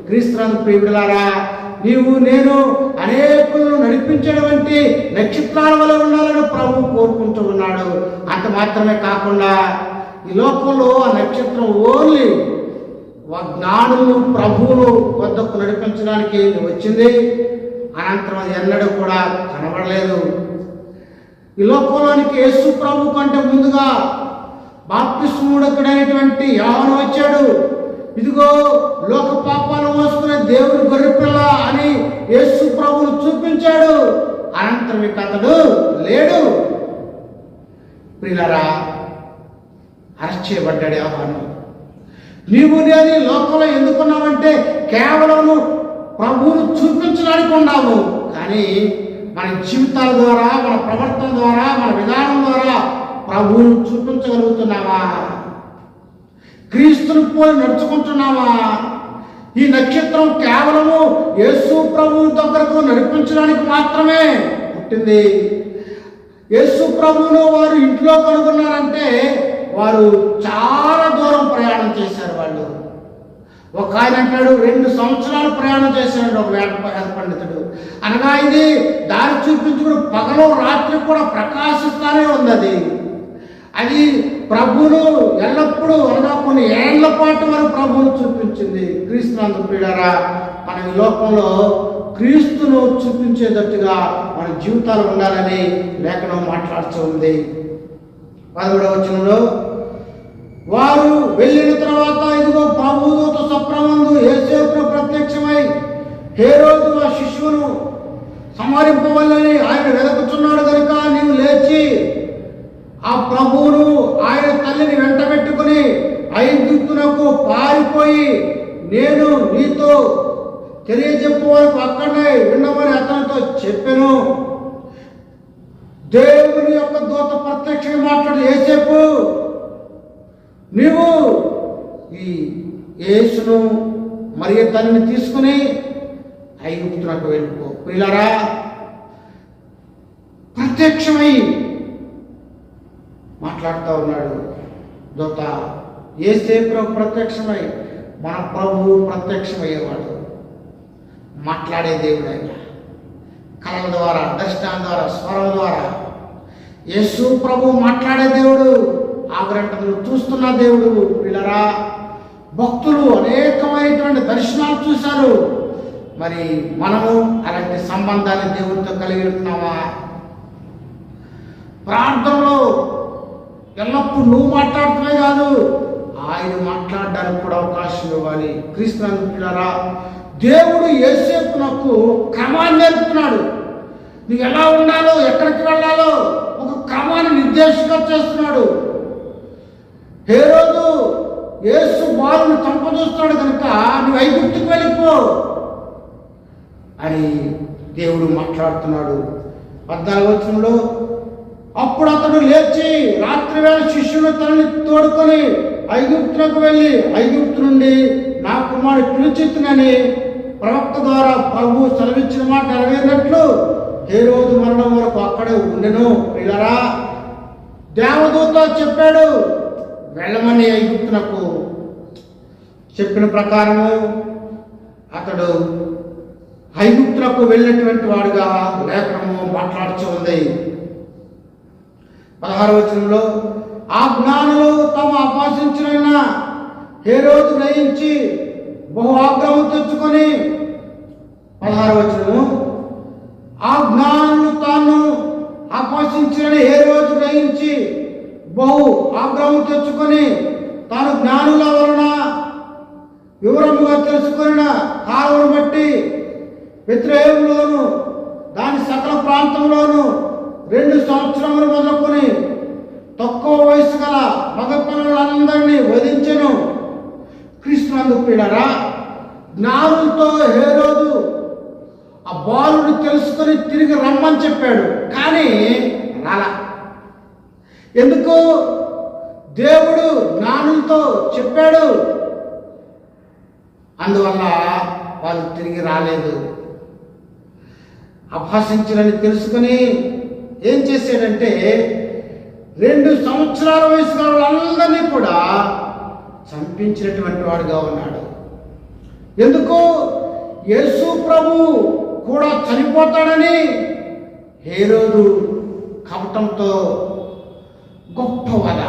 క్రీస్తునందు ప్రియులారా, నీవు నేను అనేకులను నడిపించేటువంటి నక్షత్రాల వల్ల ఉండాలని ప్రభువు కోరుకుంటూ ఉన్నాడు. అంత మాత్రమే కాకుండా ఈ లోకంలో ఆ నక్షత్రం ఓన్లీ జ్ఞానులు, ప్రభువులు వద్దకు నడిపించడానికి వచ్చింది. అనంతరం అది ఎన్నడూ కూడా కనబడలేదు. ఈ లోకంలోనికి యేసు ప్రభు కంటే ముందుగా బాప్తిస్ముడకుడైనటువంటి యోహాను వచ్చాడు. ఇదిగో లోక పాపాలు మోసుకునే దేవుని గొర్రెపిల్ల అని యేసు ప్రభువును చూపించాడు. అనంతరం ఇక అతడు లేడు. ప్రియులారా, అరెస్ట్ చేయబడ్డాడు యోహాను. నీవు నేను లోకంలో ఎందుకున్నావంటే కేవలం ప్రభువును చూపించడానికి ఉన్నాము. కానీ మన జీవితాల ద్వారా, మన ప్రవర్తన ద్వారా, మన విధానం ద్వారా ప్రభువును చూపించగలుగుతున్నావా? క్రీస్తుని పోలి నడుచుకుంటున్నావా? ఈ నక్షత్రం కేవలము యేసు ప్రభువు దగ్గరకు నడిపించడానికి మాత్రమే పుట్టింది. యేసు ప్రభువును వారు ఇంట్లో కనుగొన్నారంటే వారు చాలా దూరం ప్రయాణం చేశారు. వాళ్ళు ఒక ఆయన అంటాడు 2 సంవత్సరాలు ప్రయాణం చేశాడు ఒక వేద పండితుడు. అనగా ఇది దారి చూపించుకుని పగలు రాత్రి కూడా ప్రకాశిస్తానే ఉంది. అది ప్రభువును ఎల్లప్పుడూ అనగా కొన్ని ఏళ్ల పాటు వరకు ప్రభువును చూపించింది. క్రీస్తునందు ప్రియులారా, మన ఈ లోకంలో క్రీస్తును చూపించేటట్టుగా మన జీవితాలు ఉండాలని లేఖనం మాట్లాడుతూ ఉంది. 11వ వచనంలో, వారు వెళ్ళిన తర్వాత ఇదిగో ప్రభుదూత స్వప్నమందు యేసేపుకు ప్రత్యక్షమై హేరోదు ఆ శిశువును సంహరింపవల్లని ఆయన వెదకుచున్నాడు కనుక నీవు లేచి ఆ ప్రభువును ఆయన తల్లిని వెంట పెట్టుకుని ఐగుప్తునకు పారిపోయి నేను నీతో తెలియజెప్పు వరకు అక్కడనే ఉండమని అతనితో చెప్పెను. దేవుని యొక్క దూత ప్రత్యక్షంగా మాట్లాడి యేసేపు, నీవు ఈ యేసును మరియు తల్లిని తీసుకుని ఐగుప్తునకు వెళ్ళిపో. ప్రియులారా, ప్రత్యక్షమై మాట్లాడుతూ ఉన్నాడు దూత. యేసేపు ప్రత్యక్షమై మన ప్రభువు ప్రత్యక్షమయ్యేవాడు. మాట్లాడే దేవుడు ఆయన. కళల ద్వారా, దర్శనం ద్వారా, స్వరం ద్వారా యేసు ప్రభు మాట్లాడే దేవుడు. ఆగ్రంటలు చూస్తున్న దేవుడు. పిల్లరా, భక్తులు అనేకమైనటువంటి దర్శనాలు చూశారు. మరి మనము అలాంటి సంబంధాన్ని దేవుడితో కలిగి ఉంటున్నామా? ప్రార్థనలో ఎల్లప్పుడూ నువ్వు మాట్లాడుతున్నా కాదు, ఆయన మాట్లాడడానికి కూడా అవకాశం ఇవ్వాలి. క్రీస్తునందు ప్రియులారా, దేవుడు యేసేపునకు క్రమాన్ని నేర్పుతున్నాడు. నువ్వు ఎలా ఉండాలో, ఎక్కడికి వెళ్ళాలో ఒక క్రమాన్ని నిర్దేశంగా చేస్తున్నాడు. హేరోదు యేసు బాలుని చంపజూస్తున్నాడు కనుక నువ్వు ఐగుప్తుకు వెళ్ళిపో అని దేవుడు మాట్లాడుతున్నాడు. 14వ వచనంలో, అప్పుడు అతడు లేచి రాత్రి వేళ శిష్యుని తనని తోడుకొని ఐగుప్తులకు వెళ్ళి ఐగుప్తు నుండి నా కుమారుడు పిలిచిత్తునని ప్రవక్త ద్వారా ప్రభు సెలవిచ్చిన మాట నెరవేరినట్లు హేరోదు మరణం వరకు అక్కడే ఉండెను. ప్రియులారా, దేవదూత చెప్పాడు, వెళ్ళమని ఐగుప్తునకు చెప్పిన ప్రకారము అతడు ఐగుప్తునకు వెళ్ళినటువంటి వాడుగా లేఖనము మాట్లాడుతూ ఉంది. 16వ వచనంలో ఆ జ్ఞానులు తాము అపహసించిన హేరోదు గ్రహించి బహు ఆగ్రహం తెచ్చుకొని 16వ వచనము ఆ జ్ఞానులు తాను అపహసించిన హేరోదు గ్రహించి బహు ఆగ్రహం తెచ్చుకొని తాను జ్ఞానుల వలన వివరముగా తెలుసుకున్న కాలమును బట్టి బెత్లెహేములోను దాని సకల ప్రాంతంలోను 2 సంవత్సరములు మొదలుకొని తక్కువ వయసు గల మగపిల్లలందరినీ వధించెను. క్రీస్తునందు ప్రియులారా, జ్ఞానులతో హేరోదు ఆ బాలుని తెలుసుకొని తిరిగి రమ్మని చెప్పాడు, కానీ రాలా. ఎందుకు? దేవుడు జ్ఞానులతో చెప్పాడు, అందువల్ల వాళ్ళు తిరిగి రాలేదు. అపహసించాలని తెలుసుకొని ఏం చేశాడంటే 2 సంవత్సరాల వయసు గల వాళ్ళందరినీ కూడా చంపించినటువంటి వాడుగా ఉన్నాడు. ఎందుకు? యేసు ప్రభు కూడా చనిపోతాడని హేరోదు కపటంతో గొప్ప వధ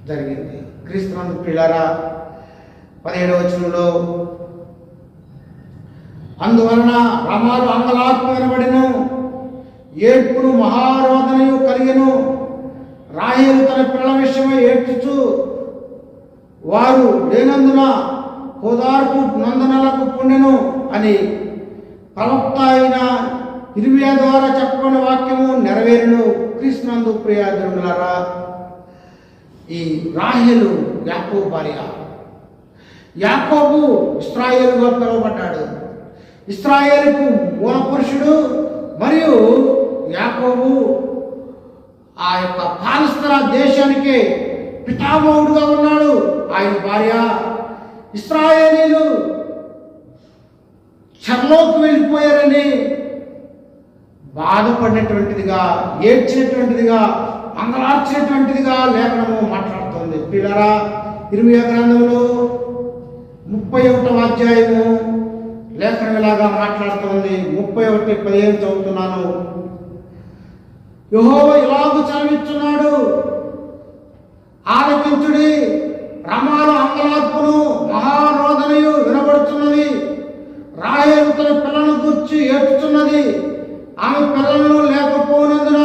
జరిగింది. క్రీస్తునందు ప్రియులారా, 17వ వచనంలో అందువలన రమాలు అంగలార్పు వినబడెను, ఏడ్పును మహారోదనయు కలిగెను. రాహేలు తన పిల్లల విషయమై ఏడ్చుచు వారు లేనందున ఓదార్పు నందనలకు పుణ్యను అని ప్రవక్త అయిన ఇర్మియా ద్వారా చెప్పబడిన వాక్యము నెరవేరును. క్రీస్తునందు ప్రియాజనులారా, ఈ రాహేలు యాకోబు భార్య. యాకోబు ఇశ్రాయేలుగా పిలువబడ్డాడు. ఇశ్రాయేలుకు మూల పురుషుడు మరియు యాకోబు ఆ యొక్క పాలస్తీనా దేశానికి పితామహుడుగా ఉన్నాడు. ఆయన భార్య ఇశ్రాయేలీలు చెరలోకి వెళ్ళిపోయారని బాధపడినటువంటిదిగా, ఏడ్చినటువంటిదిగా, మంగళార్చినటువంటిదిగా లేఖనము మాట్లాడుతుంది. పిల్లరా, ఇర్మియా గ్రంథంలో 31వ అధ్యాయము లేఖనం ఇలాగా మాట్లాడుతుంది. 31:15 చదువుతున్నాను. యెహోవా ఇలాగు చదివిస్తున్నాడు, ఆలకించుడి, రమాలు అంగలార్పును మహారోదనయు వినబడుతున్నది. రాహేలు తన పిల్లను గూర్చి ఏడ్చుతున్నది. ఆమె పిల్లలను లేకపోయినందున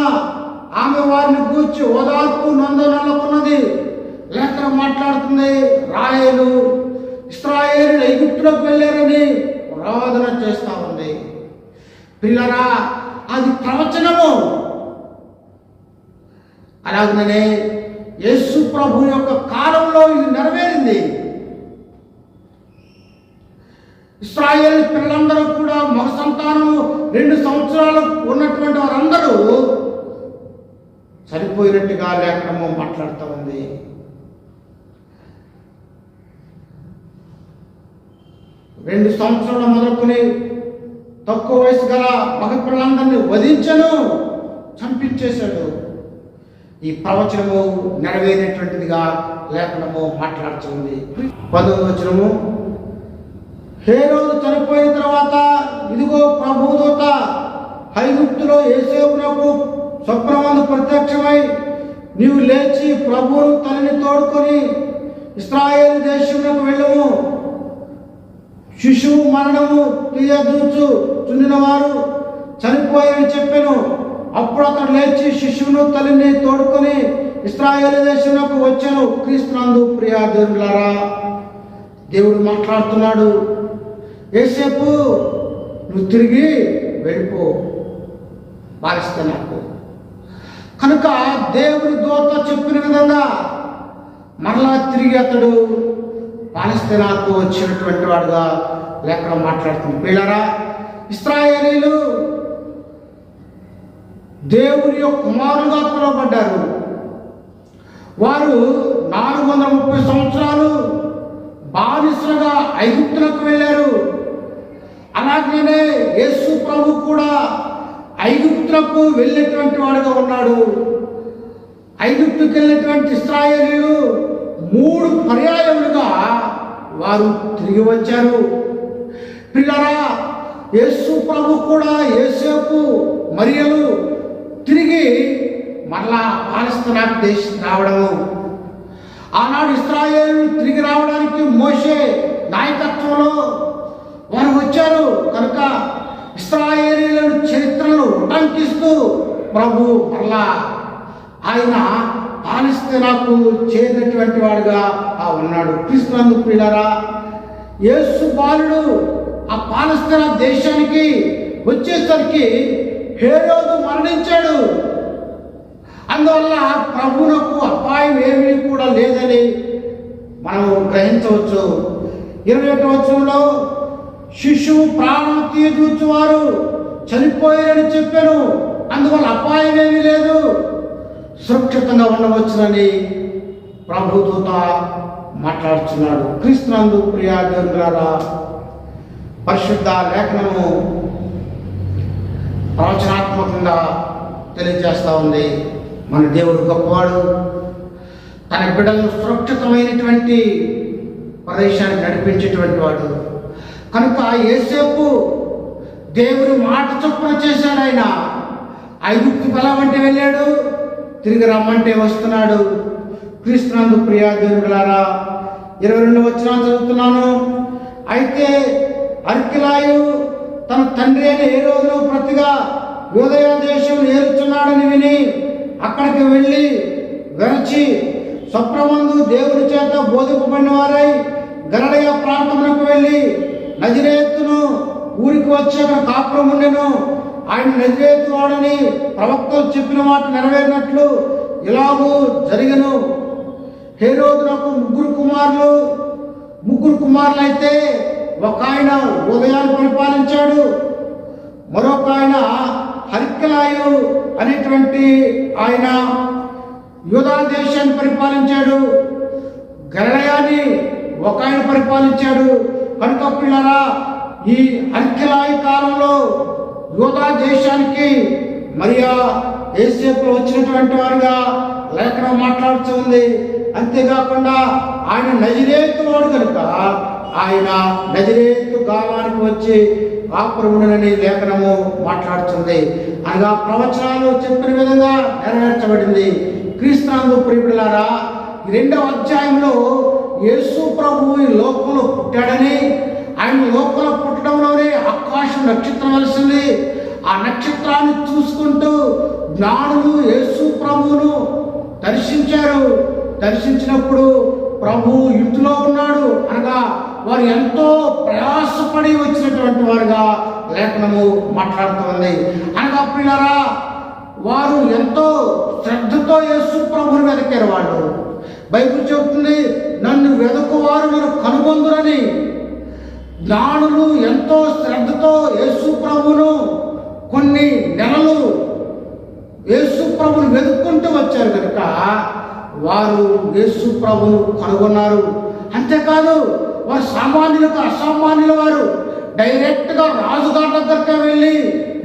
ఆమె వారిని గూర్చి ఓదార్పు నందనలకున్నది. లేఖనం మాట్లాడుతుంది, రాహేలు ఇశ్రాయేలు ఐగుప్తులోకి వెళ్ళారని రోదన చేస్తా ఉంది. పిల్లరా, అది ప్రవచనము. అలాగనే యేసు ప్రభు యొక్క కాలంలో ఇది నెరవేరింది. ఇశ్రాయేలు పిల్లలందరూ కూడా మగ సంతానము 2 సంవత్సరాలు ఉన్నటువంటి వారందరూ చనిపోయినట్టుగా లేఖనము మాట్లాడుతూ ఉంది. రెండు సంవత్సరాలు మొదలుకొని తక్కువ వయసు గల మగపిల్లలందరినీ వధించను, చంపించేశాడు. ఈ ప్రవచనము నెరవేరేటువంటిదిగా లేఖనము మాట్లాడుతుంది. 10వ వచనము, హేరోదు చనిపోయిన తర్వాత ఇదిగో ప్రభుదూత ఐగుప్తులో యోసేపునకు స్వప్నమందు ప్రత్యక్షమై, నీవు లేచి ప్రభువును తల్లిని తోడుకొని ఇశ్రాయేలు దేశమునకు వెళ్ళము, శిశువు మరణము తీయచూచుచుండిన వారు చనిపోయారని చెప్పాను. అప్పుడు అతడు లేచి శిశువును తల్లిని తోడుకొని ఇశ్రాయేలు దేశమునకు వచ్చాను. క్రీస్తునందు ప్రియాదేవులారా, దేవుడు మాట్లాడుతున్నాడు, యోసేపు నువ్వు తిరిగి వెళ్ళిపో పాలస్తీనాకు. కనుక దేవుని దూత చెప్పిన విధంగా మరలా తిరిగి అతడు పాలస్తీనాకు వచ్చినటువంటి వాడుగా లేఖనం మాట్లాడుతుంది. పిల్లరా, ఇశ్రాయేలీలు దేవుని యొక్క కుమారులుగా పిలువబడ్డారు. వారు 430 సంవత్సరాలు బానిసలుగా ఐగుప్తులకు వెళ్ళారు. అలాగనే యేసు ప్రభు కూడా ఐగుప్తులకు వెళ్ళేటువంటి వాడుగా ఉన్నాడు. ఐగుప్తుకి వెళ్ళినటువంటి ఇశ్రాయేలీయులు 3 పర్యాయములుగా వారు తిరిగి వచ్చారు. పిల్లరా, యేసు ప్రభు కూడా యేసేపు మరియలు తిరిగి మరలా పాలస్తీనా దేశం రావడము, ఆనాడు ఇశ్రాయేలు తిరిగి రావడానికి మోషే నాయకత్వంలో వారు వచ్చారు కనుక ఇశ్రాయేలీయుల చరిత్రను ఉటంకిస్తూ ప్రభు మరలా ఆయన పాలస్తీనాకు చేరినటువంటి వాడుగా ఉన్నాడు. క్రీస్తునందు ప్రియులారా, యేసు బాలుడు ఆ పాలస్తీనా దేశానికి వచ్చేసరికి హేరోదు మరణించాడు. అందువల్ల ప్రభువునకు అపాయం ఏమీ కూడా లేదని మనం గ్రహించవచ్చు. 21వ వచనంలో శిశువు ప్రాణం తీయజూచువారు చనిపోయారని చెప్పాను, అందువల్ల అపాయం ఏమీ లేదు, సురక్షితంగా ఉండవచ్చునని ప్రభుదూత మాట్లాడుతున్నాడు. క్రీస్తునందు ప్రియా దేవులారా, పరిశుద్ధ లేఖనము ప్రవచనాత్మకంగా తెలియజేస్తూ ఉంది. మన దేవుడు గొప్పవాడు, తన బిడ్డలను సురక్షితమైనటువంటి ప్రదేశానికి నడిపించేటువంటి వాడు కనుక యేసేపు దేవుని మాట చొప్పున చేశాడు. ఆయన ఐగుప్తుకు వెళ్ళమంటే వెళ్ళాడు, తిరిగి రమ్మంటే వస్తున్నాడు. క్రీస్తునందు ప్రియా దేవులారా, 22వ వచనం చదువుతున్నాను. అయితే అర్కిలాయు తన తండ్రి అయిన హేరోదును ప్రతిగా యూదయ దేశం ఏలుచున్నాడని విని అక్కడికి వెళ్ళి వెరచి స్వప్నమందు దేవుని చేత బోధింపబడిన వారై గలిలయ ప్రాంతమునకు వెళ్ళి నజరేతును ఊరికి వచ్చి అక్కడ కాపురం ఉండెను. ఆయన నజరేతు వాడని ప్రవక్తలు చెప్పిన మాట నెరవేరినట్లు ఇలాగూ జరిగెను. హేరోదునకు ముగ్గురు కుమారులు అయితే ఒక ఆయన ఉదయాన్ని పరిపాలించాడు, మరొక ఆయన అర్కిలాయు అనేటువంటి ఆయన యూదా దేశాన్ని పరిపాలించాడు, గలిలయని ఒక ఆయన పరిపాలించాడు. కనుక పిల్లరా, ఈ అర్కిలాయు కాలంలో యూదా దేశానికి మరియా యేసేపులో వచ్చినటువంటి వారుగా లేఖనం మాట్లాడుతుంది. అంతేకాకుండా ఆయన నజరేతు వాడు కనుక ఆయన నజరేతు గ్రామానికి వచ్చి కాపురమునని లేఖనము మాట్లాడుతుంది. అనగా ప్రవచనాలు చెప్పిన విధంగా నెరవేర్చబడింది. క్రీస్తునందు ప్రియబిడ్డలారా, 2వ అధ్యాయంలో యేసు ప్రభువు ఈ లోకంలో పుట్టాడని, ఆయన లోకంలో పుట్టడంలోనే ఆకాశం నక్షత్రం వెలిసింది. ఆ నక్షత్రాన్ని చూసుకుంటూ జ్ఞానులు యేసు ప్రభువును దర్శించారు. దర్శించినప్పుడు ప్రభు ఇంటిలో ఉన్నాడు అనగా వారు ఎంతో ప్రయాసపడి వచ్చినటువంటి వారుగా లేఖనము మాట్లాడుతుంది. అనగా పిల్లరా, వారు ఎంతో శ్రద్ధతో యేసు ప్రభువును వెతికారు. వాళ్ళు బైబిల్ చెబుతుంది, నన్ను వెదకువారు నన్ను కనుగొందురని. జ్ఞానులు ఎంతో శ్రద్ధతో యేసు ప్రభువును కొన్ని నెలలు యేసు ప్రభువును వెతుక్కుంటూ వచ్చారు కనుక వారు యేసు ప్రభువును కనుగొన్నారు. అంతేకాదు, వారు సామాన్యులకు అసామాన్యుల వారు డైరెక్ట్గా రాజుగారి దగ్గరికి వెళ్ళి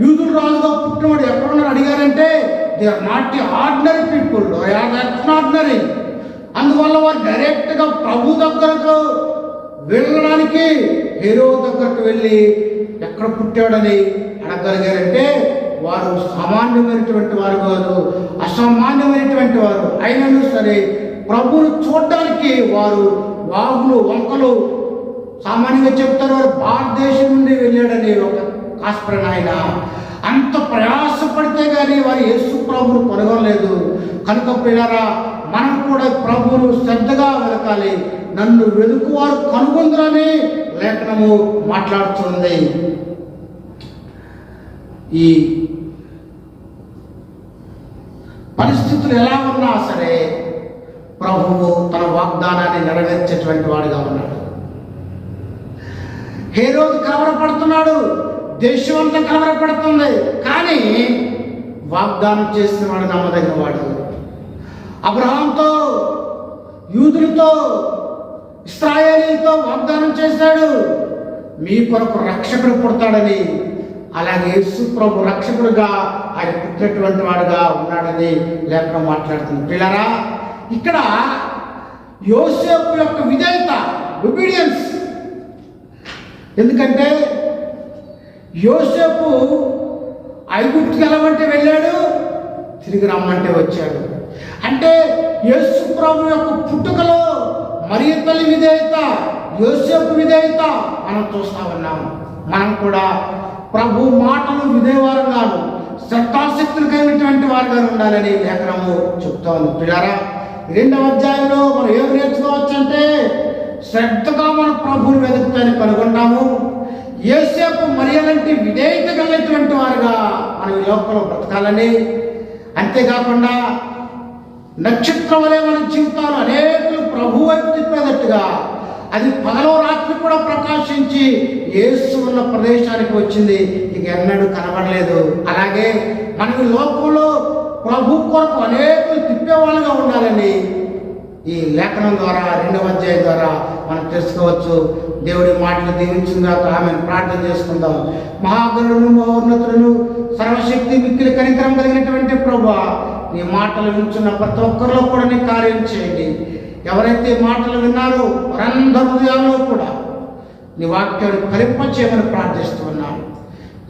యూదులు రాజుగా పుట్టినవాడు ఎక్కడున్నారు అడిగారంటే they are not the ordinary people, they are extraordinary. అందువల్ల వారు డైరెక్ట్గా ప్రభు దగ్గరకు వెళ్ళడానికి హేరోదు దగ్గరకు వెళ్ళి ఎక్కడ పుట్టాడని అడగలిగారంటే వారు సామాన్యమైనటువంటి వారు కాదు, అసామాన్యమైనటువంటి వారు. అయినను సరే ప్రభువును చూడడానికి వారు వాగులు వంకలు సామాన్యంగా చెప్తారు, వారు భారతదేశం నుండి వెళ్ళాడని ఒక కాస్పరన్ ఆయన. అంత ప్రయాసపడితే కానీ వారు యేసు ప్రభువును కనుగొనలేదు. కనుక పిల్లరా, మనం కూడా ప్రభువును శ్రద్ధగా వెతకాలి. నన్ను వెతుకువారు కనుగొందురని లేఖనము మాట్లాడుతుంది. ఈ పరిస్థితులు ఎలా ఉన్నా సరే ప్రభువు తన వాగ్దానాన్ని నెరవేర్చేటువంటి వాడుగా ఉన్నాడు. హేరోదు కలవరపడుతున్నాడు, దేశం అంతా కలవరపడుతుంది, కానీ వాగ్దానం చేసిన వాడు నమ్మదగిన వాడు. అబ్రహాంతో, యూదులతో, ఇశ్రాయేలీయులతో వాగ్దానం చేశాడు, మీ కొరకు రక్షకుడు పుడతాడని. అలాగే యేసు ప్రభు రక్షకుడుగా ఆయన పుట్టినటువంటి వాడుగా ఉన్నాడని లేఖనం మాట్లాడుతుంది. పిల్లరా, ఇక్కడ యోసేపు యొక్క విధేయత, ఒబీడియన్స్. ఎందుకంటే యోసేపు ఐగుప్తుకి వెళ్ళమంటే వెళ్ళాడు, తిరిగి రమ్మంటే వచ్చాడు. అంటే యేసు ప్రభు యొక్క పుట్టుకలో మరియ తల్లి విధేయత, యోసేపు విధేయత మనం చూస్తా ఉన్నాం. మనం కూడా ప్రభు మాటలు విధేయవారంగాను శ్రద్ధాశక్తులు కలిగినటువంటి వారుగా ఉండాలని లేఖనము చెప్తోంది. పిల్లరా, 2వ అధ్యాయంలో మనం ఏం నేర్చుకోవచ్చు అంటే, శ్రద్ధగా మన ప్రభువుని వెతుకుతాన్ని కనుగొంటాము. యోసేపు మరియ లాంటి విధేయత కలిగినటువంటి వారుగా మనం ఈ లోకంలో బ్రతకాలని, అంతేకాకుండా నక్షత్రం వలె మన జీవితాలు అనేకులు ప్రభు వైపు తిప్పేటట్టుగా అది పగలో రాత్రి కూడా ప్రకాశించి యేసు ఉన్న ప్రదేశానికి వచ్చింది, ఇక ఎన్నడూ కనబడలేదు. అలాగే మనకి లోకంలో ప్రభు కొరకు అనేకులు తిప్పేవాళ్ళుగా ఉండాలని ఈ లేఖనం ద్వారా 2వ అధ్యాయం ద్వారా మనం తెలుసుకోవచ్చు. దేవుడి మాటలు దీవించుగాక. ఆమెను ప్రార్థన చేసుకుందాం. మహాగణుడు, మహోన్నతులను, సర్వశక్తి మిక్కిలి కనికరం కలిగినటువంటి ప్రభువా, నీ మాటలు వింటున్న ప్రతి ఒక్కరిలో కూడా నీ కార్యం చేయండి. ఎవరైతే మాటలు విన్నారో వారందరి హృదయాల్లో కూడా నీ వాక్యాన్ని ఫలింపచేయమని ప్రార్థిస్తూ ఉన్నాను.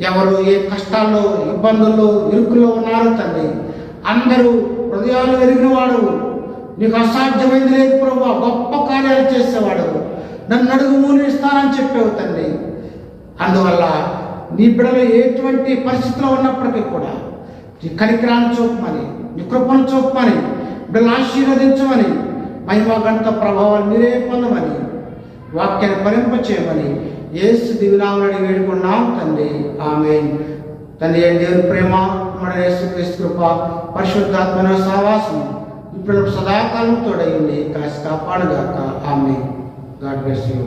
ఎవరు ఏ కష్టాల్లో, ఇబ్బందుల్లో, ఇరుకుల్లో ఉన్నారో తండ్రి, అందరూ హృదయాలు ఎరిగిన వాడు, నీకు అసాధ్యమైంది లేదు ప్రభువా, గొప్ప కార్యాలు చేసేవాడు, నన్ను అడుగు ఇస్తానని చెప్పావు తండ్రి. అందువల్ల నీ బిడ్డలు ఎటువంటి పరిస్థితిలో ఉన్నప్పటికీ కూడా నీ కనికరాన్ని చూపమని, నీ కృపను చూపమని, బిడ్డలు ఆశీర్వదించమని, మహిమ గంట ప్రభావాలు మీరే పొందమని, వాక్యాన్ని ఫలింపచేయమని యేసు దివినామని వేడుకున్నాం తండ్రి. ఆమేన్. తండ్రి అయిన దేవుని ప్రేమ, మన యేసుక్రీస్తు కృప, పరిశుద్ధాత్మ సహవాసం ఇప్పుడు సదాకాలం తోడై ఉండి కాసి కాపాడుగాక. ఆమేన్. God bless you.